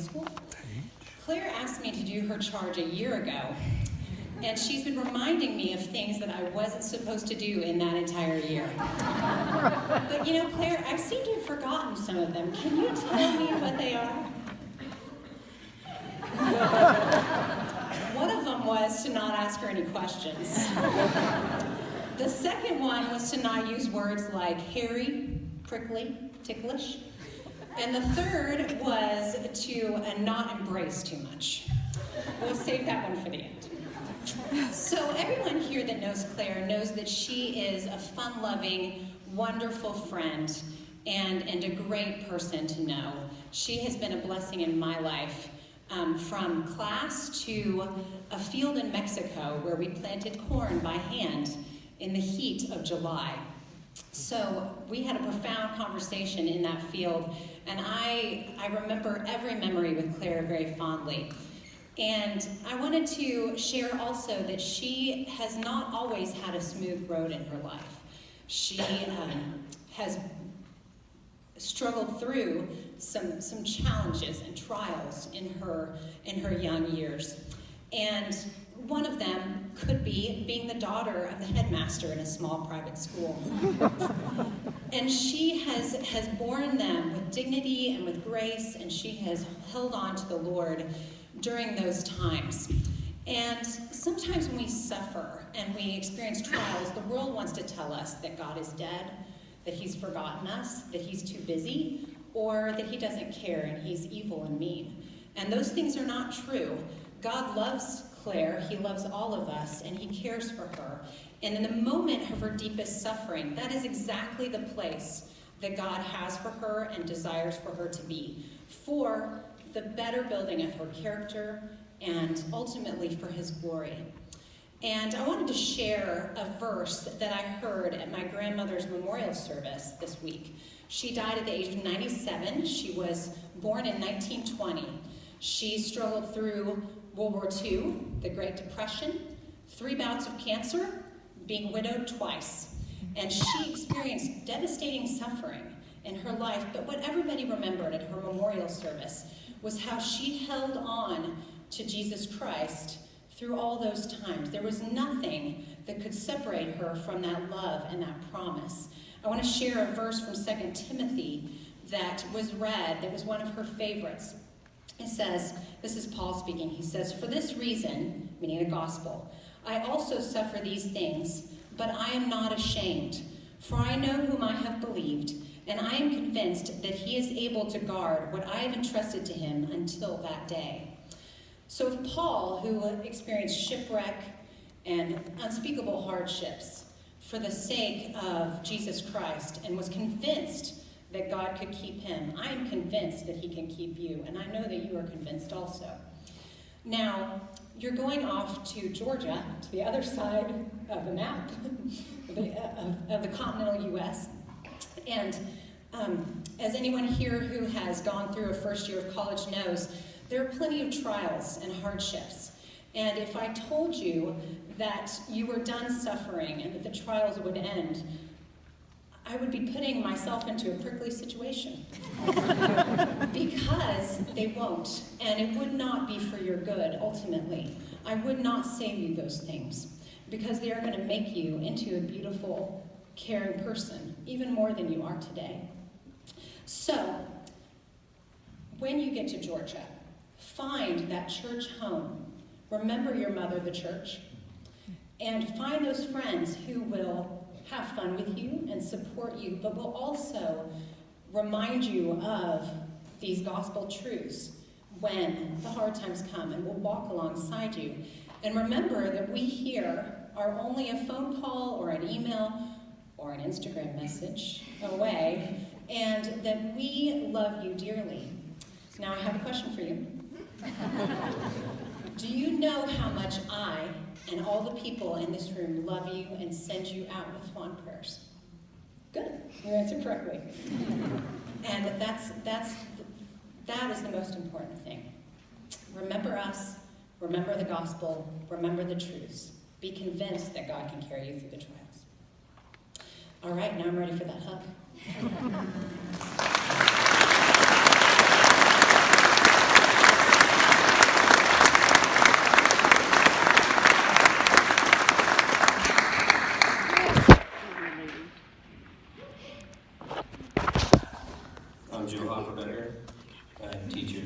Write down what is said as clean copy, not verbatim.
School. Claire asked me to do her charge a year ago, and she's been reminding me of things that I wasn't supposed to do in that entire year. But you know, Claire, I seem to have forgotten some of them. Can you tell me what they are? One of them was to not ask her any questions. The second one was to not use words like hairy, prickly, ticklish. And the third was to not embrace too much. We'll save that one for the end. So everyone here that knows Claire knows that she is a fun-loving, wonderful friend and a great person to know. She has been a blessing in my life, from class to a field in Mexico where we planted corn by hand in the heat of July. So we had a profound conversation in that field, and I remember every memory with Claire very fondly. And I wanted to share also that she has not always had a smooth road in her life. She has struggled through some challenges and trials in her young years. And one of them could be being the daughter of the headmaster in a small private school. And she has borne them with dignity and with grace, and she has held on to the Lord during those times. And sometimes when we suffer and we experience trials, the world wants to tell us that God is dead, that he's forgotten us, that he's too busy, or that he doesn't care and he's evil and mean. And those things are not true. God loves Claire, he loves all of us, and he cares for her. And in the moment of her deepest suffering, that is exactly the place that God has for her and desires for her to be, for the better building of her character and ultimately for his glory. And I wanted to share a verse that I heard at my grandmother's memorial service this week. She died at the age of 97. She was born in 1920. She struggled through World War II, the Great Depression, 3 bouts of cancer, being widowed twice. And she experienced devastating suffering in her life, but what everybody remembered at her memorial service was how she held on to Jesus Christ through all those times. There was nothing that could separate her from that love and that promise. I want to share a verse from 2 Timothy that was read, that was one of her favorites. It says, this is Paul speaking, he says, "For this reason," meaning the gospel, "I also suffer these things, but I am not ashamed. For I know whom I have believed, and I am convinced that he is able to guard what I have entrusted to him until that day." So if Paul, who experienced shipwreck and unspeakable hardships for the sake of Jesus Christ and was convinced that God could keep him, I am convinced that he can keep you, and I know that you are convinced also. Now, you're going off to Georgia, to the other side of the map, of the continental U.S., and as anyone here who has gone through a first year of college knows, there are plenty of trials and hardships. And if I told you that you were done suffering and that the trials would end, I would be putting myself into a prickly situation. Because they won't, and it would not be for your good, ultimately. I would not save you those things, because they are going to make you into a beautiful, caring person, even more than you are today. So, when you get to Georgia, find that church home. Remember your mother, the church, and find those friends who will have fun with you and support you, but will also remind you of these gospel truths when the hard times come, and will walk alongside you. And remember that we here are only a phone call or an email or an Instagram message away, and that we love you dearly. Now I have a question for you. Do you know how much I and all the people in this room love you and send you out with fond prayers? Good, you answered correctly. And that is the most important thing. Remember us, remember the gospel, remember the truths. Be convinced that God can carry you through the trials. All right, now I'm ready for that hug. I'm Joe Hofferbecker. I'm teacher